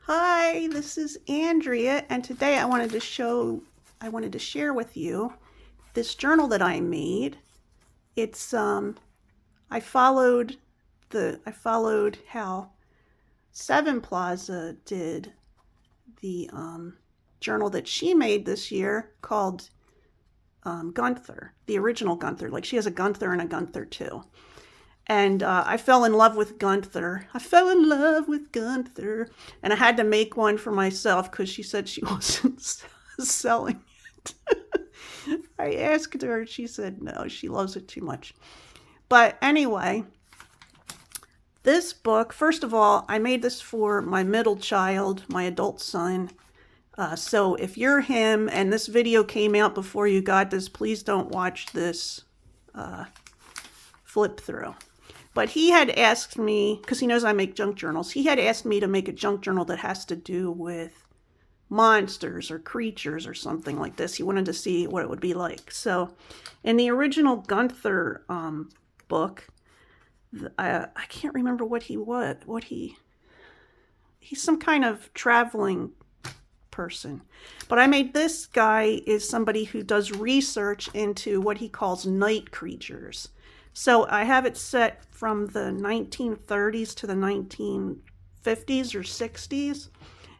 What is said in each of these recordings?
Hi, this is Andrea, and today I wanted to share with you this journal that I made. It's I followed how Sevenplaza did the journal that she made this year called Gunther, the original Gunther. Like she has a Gunther and a Gunther too. And I fell in love with Gunther. I fell in love with Gunther. And I had to make one for myself because she said she wasn't selling it. I asked her and she said no, she loves it too much. But anyway, this book, first of all, I made this for my middle child, my adult son. So if you're him and this video came out before you got this, please don't watch this flip through. But he had asked me, because he knows I make junk journals, he had asked me to make a junk journal that has to do with monsters or creatures or something like this. He wanted to see what it would be like. So in the original Gunther book, I can't remember what he's some kind of traveling person. But I made this guy is somebody who does research into what he calls night creatures. So I have it set from the 1930s to the 1950s or 60s,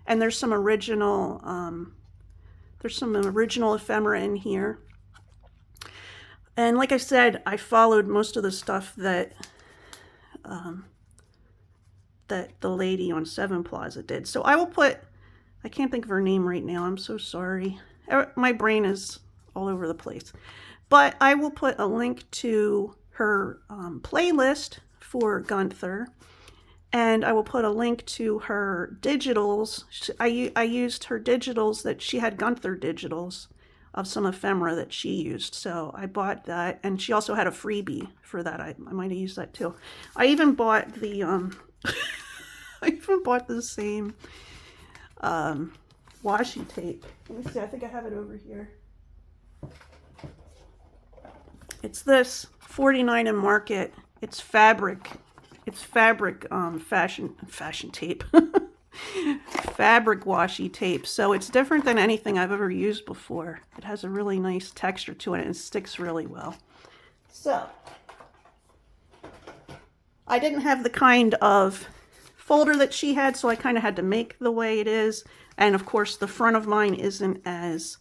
and there's some original ephemera in here. And like I said, I followed most of the stuff that the lady on Sevenplaza did. So I will put, I can't think of her name right now. I'm so sorry. My brain is all over the place. But I will put a link to her playlist for Gunther, and I will put a link to her digitals. I used her digitals that she had, Gunther digitals of some ephemera that she used, so I bought that, and she also had a freebie for that. I might have used that too. I even bought the I even bought the same washi tape. Let me see, I think I have it over here. It's this 49 in Market. It's fabric. It's fabric fashion tape. Fabric washi tape. So it's different than anything I've ever used before. It has a really nice texture to it and it sticks really well. So I didn't have the kind of folder that she had, so I kind of had to make the way it is. And of course the front of mine isn't as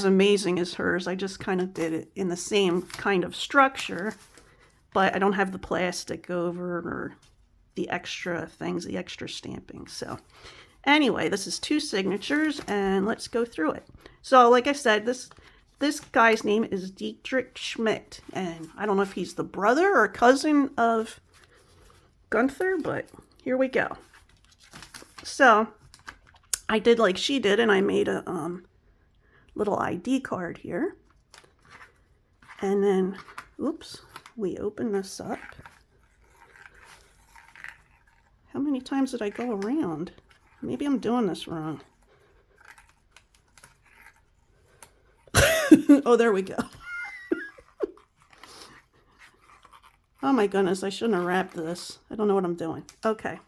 amazing as hers. I just kind of did it in the same kind of structure, but I don't have the plastic over or the extra things, the extra stamping. So anyway, this is 2 signatures and let's go through it. So like I said, this guy's name is Dietrich Schmidt, and I don't know if he's the brother or cousin of Gunther, but here we go. So I did like she did, and I made a little ID card here. And then, oops, we open this up. How many times did I go around? Maybe I'm doing this wrong. Oh, there we go. Oh my goodness, I shouldn't have wrapped this. I don't know what I'm doing. Okay.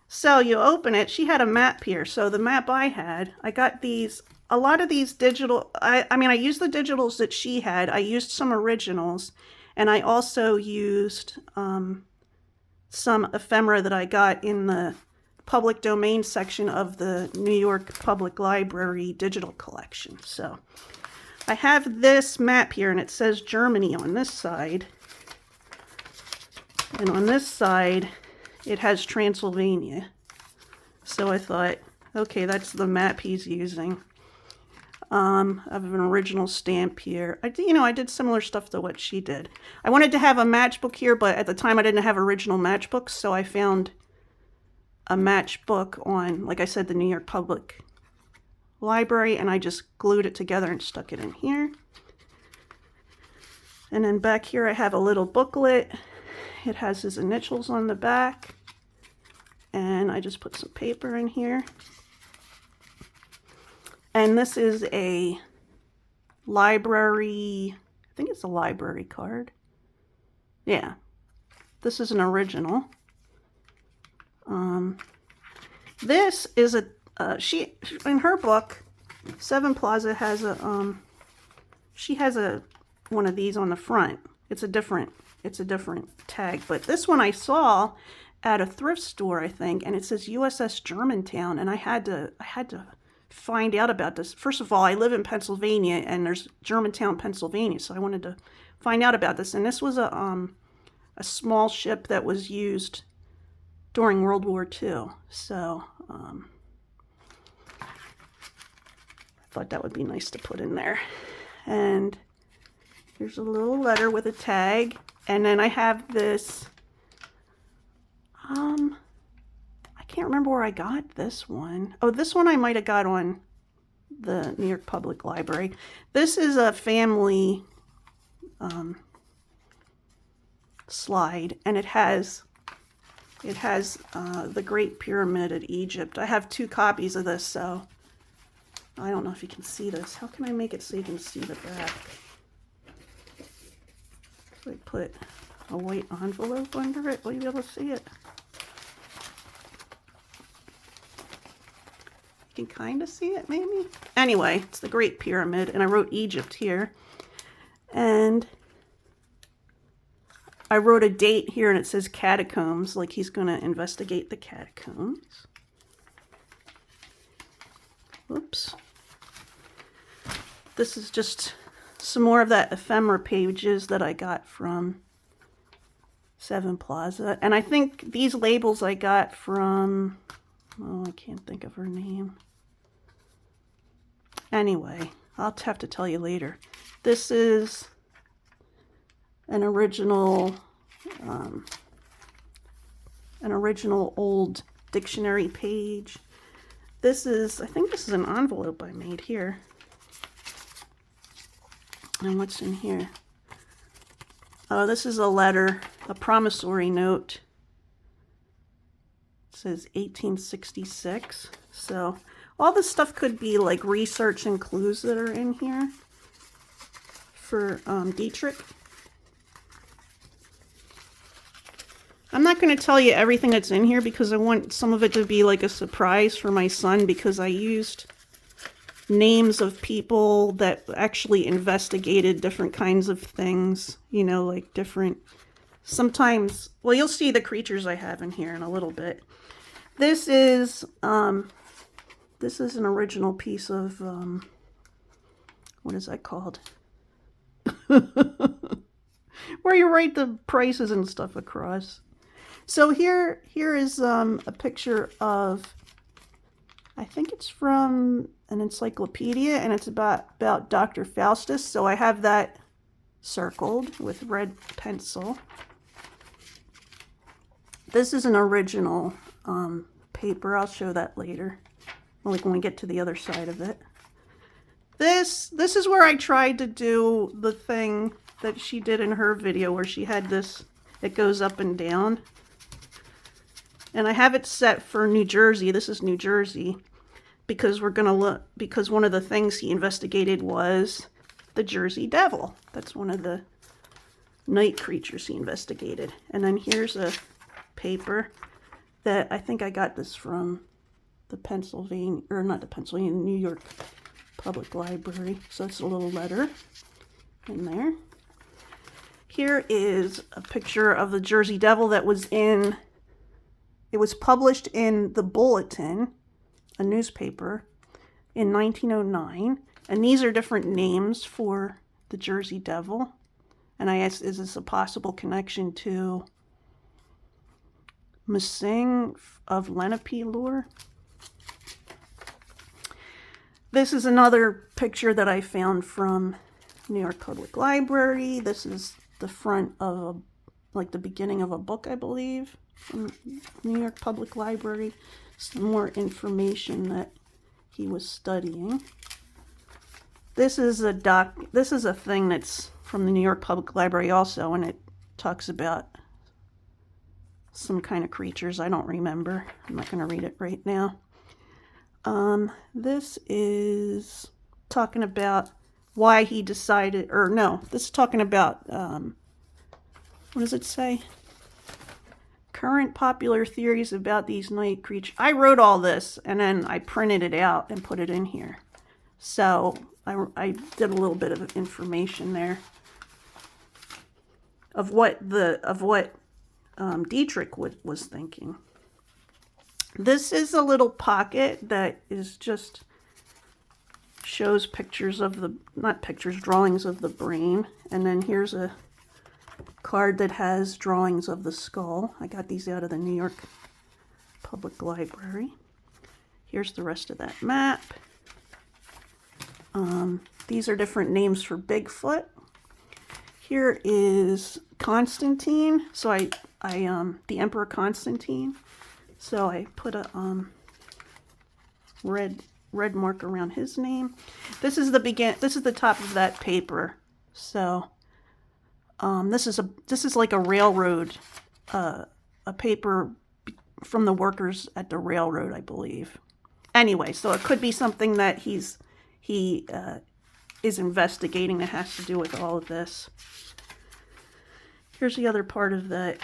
So you open it. She had a map here. So the map I had, I got these, a lot of these digital, I used the digitals that she had. I used some originals, and I also used some ephemera that I got in the public domain section of the New York Public Library digital collection. So I have this map here, and it says Germany on this side. And on this side, it has Transylvania. So I thought, okay, that's the map he's using. I have an original stamp here. I did similar stuff to what she did. I wanted to have a matchbook here, but at the time I didn't have original matchbooks, so I found a matchbook on, like I said, the New York Public Library, and I just glued it together and stuck it in here. And then back here I have a little booklet. It has his initials on the back, and I just put some paper in here. And this is a library, I think it's a library card. Yeah, this is an original. This is a, she, in her book, Sevenplaza has a, she has a, one of these on the front. It's a different tag, but this one I saw at a thrift store, I think, and it says USS Germantown, and I had to find out about this. First of all, I live in Pennsylvania, and there's Germantown, Pennsylvania, so I wanted to find out about this. And this was a small ship that was used during World War II. So I thought that would be nice to put in there. And here's a little letter with a tag, and then I have this. I can't remember where I got this one. Oh, this one I might have got on the New York Public Library. This is a family slide, and it has the Great Pyramid at Egypt. I have 2 copies of this, so I don't know if you can see this. How can I make it so you can see the back? So I put a white envelope under it. Will you be able to see it? You can kind of see it, maybe? Anyway, it's the Great Pyramid, and I wrote Egypt here. And I wrote a date here, and it says catacombs, like he's going to investigate the catacombs. Whoops. This is just some more of that ephemera pages that I got from Sevenplaza. And I think these labels I got from, oh, I can't think of her name. Anyway, I'll have to tell you later. This is an original old dictionary page. This is, I think this is an envelope I made here. And what's in here? Oh, this is a letter, a promissory note. It says 1866. So all this stuff could be like research and clues that are in here for Dietrich. I'm not going to tell you everything that's in here because I want some of it to be like a surprise for my son, because I used names of people that actually investigated different kinds of things, you know, like different, sometimes, well, you'll see the creatures I have in here in a little bit. This is an original piece of, what is that called? Where you write the prices and stuff across. So here is a picture of, I think it's from an encyclopedia, and it's about Dr. Faustus. So I have that circled with red pencil. This is an original paper. I'll show that later, like when we get to the other side of it. This is where I tried to do the thing that she did in her video, where she had this, it goes up and down. And I have it set for New Jersey. This is New Jersey, because we're going to look, because one of the things he investigated was the Jersey Devil. That's one of the night creatures he investigated. And then here's a paper that I think I got this from the Pennsylvania, or not the Pennsylvania, New York Public Library. So it's a little letter in there. Here is a picture of the Jersey Devil that was in, it was published in the Bulletin, a newspaper, in 1909. And these are different names for the Jersey Devil. And I asked, is this a possible connection to Missing of Lenape lore? This is another picture that I found from New York Public Library. This is the front of like the beginning of a book, I believe, from New York Public Library. Some more information that he was studying. This is a thing that's from the New York Public Library also, and it talks about some kind of creatures. I don't remember. I'm not going to read it right now. This is talking about why he decided, or no, this is talking about, what does it say? Current popular theories about these night creatures. I wrote all this and then I printed it out and put it in here. So I did a little bit of information there of what Dietrich was thinking. This is a little pocket that is just shows pictures of the, not pictures, drawings of the brain. And then here's a card that has drawings of the skull. I got these out of the New York Public Library. Here's the rest of that map. These are different names for Bigfoot. Here is Constantine. So the Emperor Constantine. So I put a red mark around his name. This is the top of that paper. So this is like a railroad, a paper from the workers at the railroad, I believe. Anyway, so it could be something that he is investigating that has to do with all of this. Here's the other part of that.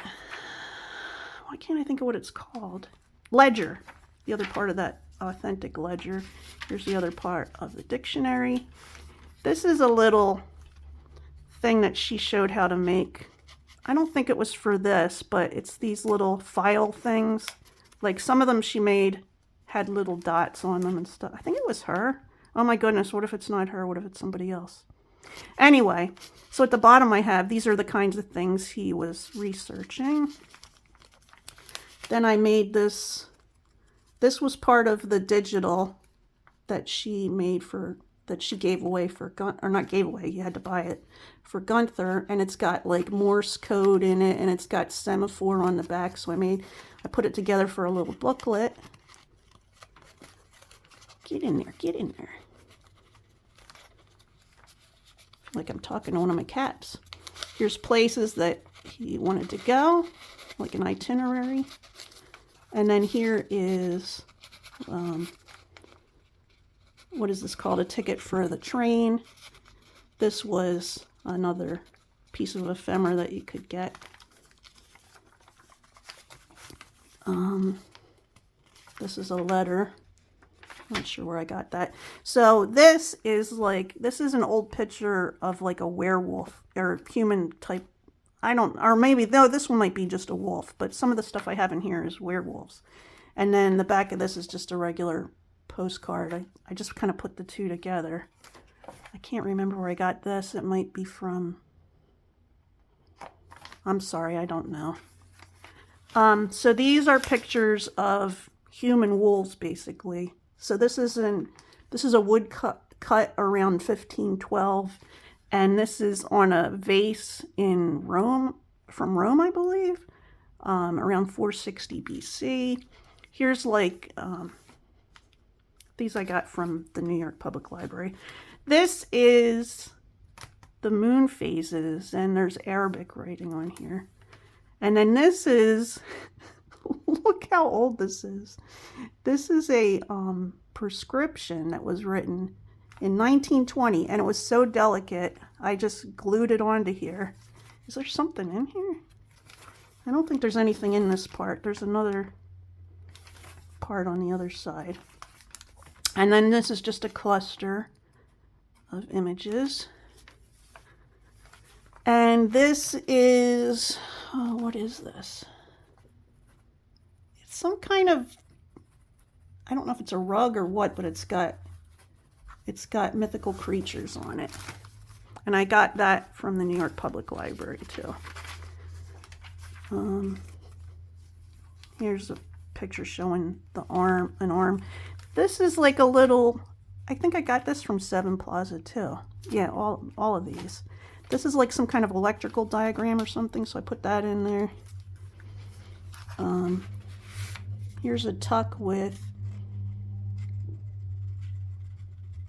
Why can't I think of what it's called? Ledger. The other part of that authentic ledger. Here's the other part of the dictionary. This is a little thing that she showed how to make. I don't think it was for this, but it's these little file things. Like some of them she made had little dots on them and stuff. I think it was her. Oh my goodness, what if it's not her? What if it's somebody else? Anyway, so at the bottom I have, these are the kinds of things he was researching. Then I made this. This was part of the digital that she made that she gave away for Gunther, or not gave away, you had to buy it for Gunther, and it's got like Morse code in it, and it's got semaphore on the back, so I put it together for a little booklet. Get in there, get in there. I feel like I'm talking to one of my cats. Here's places that he wanted to go, like an itinerary. And then here is, what is this called? A ticket for the train. This was another piece of ephemera that you could get. This is a letter. I'm not sure where I got that. So this is an old picture of like a werewolf or human type. Or maybe, no, this one might be just a wolf, but some of the stuff I have in here is werewolves. And then the back of this is just a regular postcard. I just kind of put the two together. I can't remember where I got this. It might be from, I'm sorry, I don't know. So these are pictures of human wolves, basically. So this is a wood cut around 1512. And this is on a vase in Rome, from Rome, I believe, around 460 BC. Here's like, these I got from the New York Public Library. This is the moon phases, and there's Arabic writing on here. And then this is, look how old this is. This is a prescription that was written in 1920, and it was so delicate, I just glued it onto here. Is there something in here? I don't think there's anything in this part. There's another part on the other side. And then this is just a cluster of images. And this is, oh, what is this? It's some kind of, I don't know if it's a rug or what, but it's got mythical creatures on it. And I got that from the New York Public Library too. Here's a picture showing an arm. This is like a little, I think I got this from Sevenplaza too. Yeah, all of these. This is like some kind of electrical diagram or something, so I put that in there. Here's a tuck with,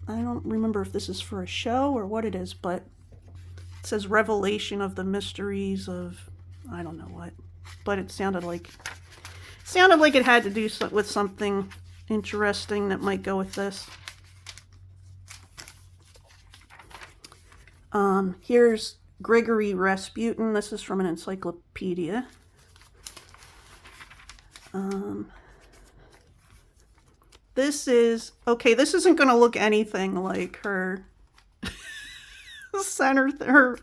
I don't remember if this is for a show or what it is, but it says Revelation of the Mysteries of, I don't know what, but it sounded like it had to do with something interesting that might go with this. Here's Grigory Rasputin. This is from an encyclopedia. This is, okay, this isn't going to look anything like her center,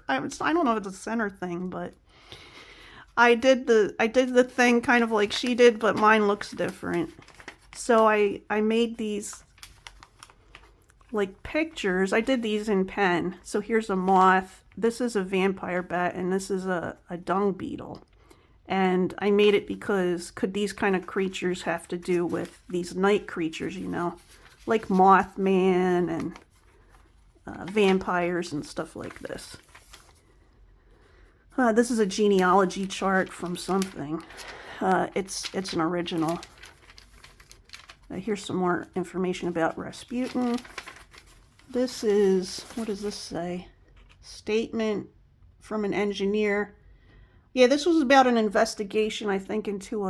I don't know if it's a center thing, but I did the thing kind of like she did, but mine looks different. So I made these like pictures. I did these in pen. So here's a moth. This is a vampire bat, and this is a dung beetle. And I made it because could these kind of creatures have to do with these night creatures, you know, like Mothman and vampires and stuff like this. This is a genealogy chart from something. It's an original. Here's some more information about Rasputin. This is, what does this say? Statement from an engineer. Yeah, this was about an investigation, I think, into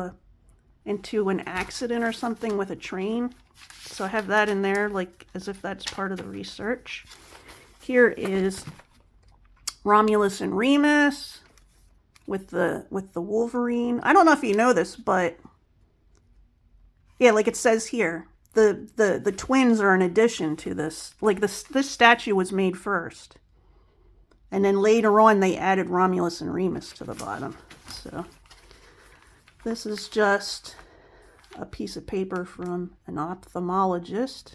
an accident or something with a train. So I have that in there, like as if that's part of the research. Here is Romulus and Remus with the Wolverine. I don't know if you know this, but yeah, like it says here, the twins are an addition to this. Like this statue was made first. And then later on, they added Romulus and Remus to the bottom. So this is just a piece of paper from an ophthalmologist.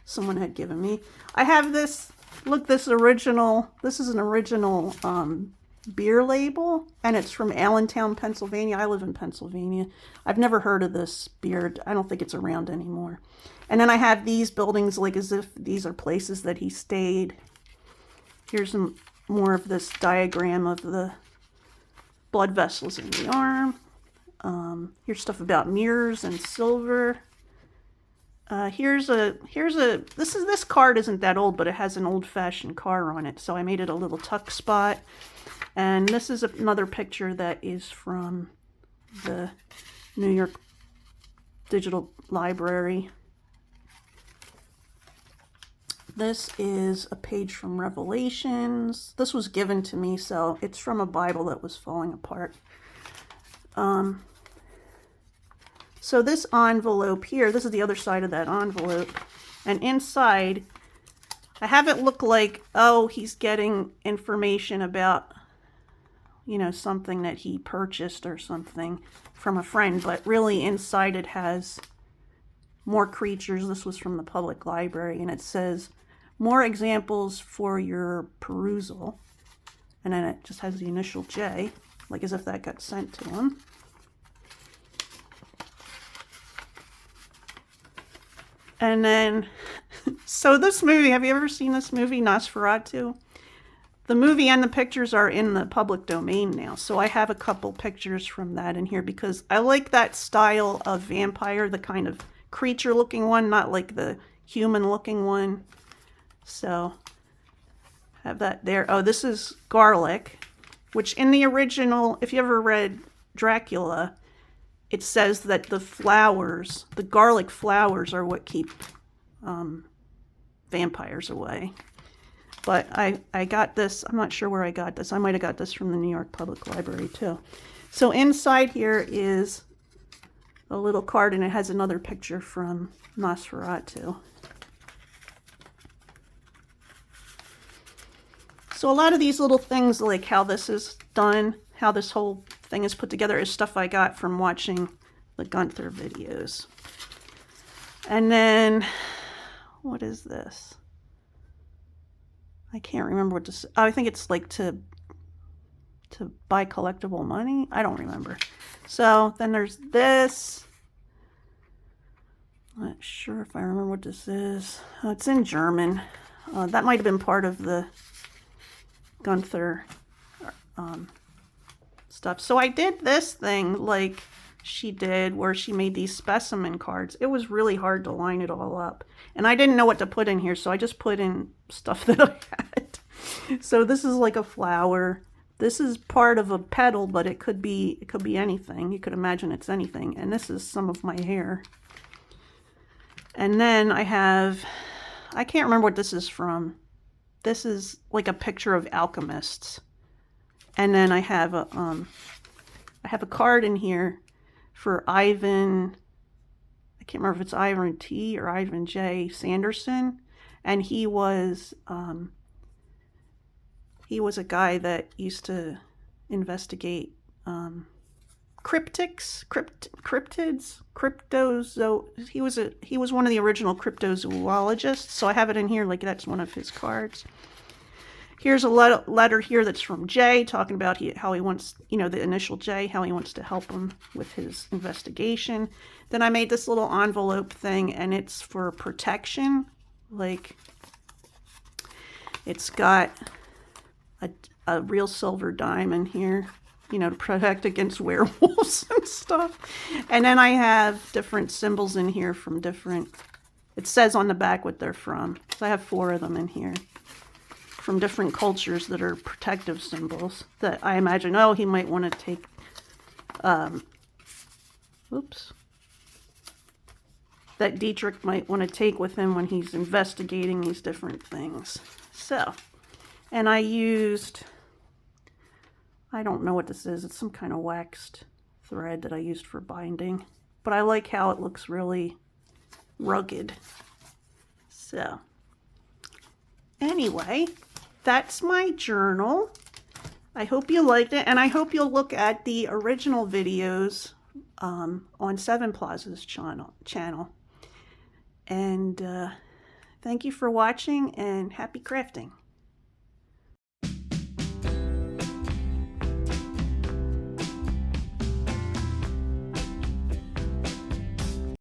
Someone had given me. I have this, look, this is an original beer label, and it's from Allentown, Pennsylvania. I live in Pennsylvania. I've never heard of this beer. I don't think it's around anymore. And then I have these buildings, like as if these are places that he stayed. Here's some more of this diagram of the blood vessels in the arm. Here's stuff about mirrors and silver. This card isn't that old, but it has an old-fashioned car on it, so I made it a little tuck spot. And this is another picture that is from the New York Digital Library. This is a page from Revelations. This was given to me, so it's from a Bible that was falling apart. So this envelope here, this is the other side of that envelope. And inside, I have it look like, oh, he's getting information about, you know, something that he purchased or something from a friend. But really inside it has more creatures. This was from the public library, and it says, more examples for your perusal. And then it just has the initial J, like as if that got sent to him. And then, so this movie, have you ever seen this movie, Nosferatu? The movie and the pictures are in the public domain now. So I have a couple pictures from that in here because I like that style of vampire, the kind of creature-looking one, not like the human-looking one. So, have that there. Oh, this is garlic, which in the original, if you ever read Dracula, it says that the flowers, the garlic flowers, are what keep vampires away. But I got this, I'm not sure where I got this. I might have got this from the New York Public Library too. So inside here is a little card, and it has another picture from Nosferatu. So a lot of these little things, like how this is done, how this whole thing is put together, is stuff I got from watching the Gunther videos. And then, what is this? I can't remember what this, oh, I think it's like to buy collectible money. I don't remember. So then there's this. Not sure if I remember what this is. Oh, it's in German. That might have been part of the Gunther stuff. So I did this thing like she did, where she made these specimen cards. It was really hard to line it all up, and I didn't know what to put in here, so I just put in stuff that I had. So this is like a flower. This is part of a petal, but it could be anything. You could imagine it's anything. And this is some of my hair. And then I have, I can't remember what this is from. This is like a picture of alchemists. And then I have a card in here for Ivan, I can't remember if it's Ivan T or Ivan J Sanderson, and he was a guy that used to investigate cryptids, he was one of the original cryptozoologists. So I have it in here like that's one of his cards. Here's a letter here that's from Jay talking about how he wants, the initial J, how he wants to help him with his investigation. Then I made this little envelope thing, and it's for protection. Like, it's got a real silver dime in here, to protect against werewolves and stuff. And then I have different symbols in here from different, it says on the back what they're from. So I have 4 of them in here, from different cultures that are protective symbols that I imagine, he might want to take, that Dietrich might want to take with him when he's investigating these different things. So, and I used, I don't know what this is. It's some kind of waxed thread that I used for binding, but I like how it looks really rugged. So, anyway, that's my journal. I hope you liked it, and I hope you'll look at the original videos on Sevenplaza's channel. And thank you for watching, and happy crafting.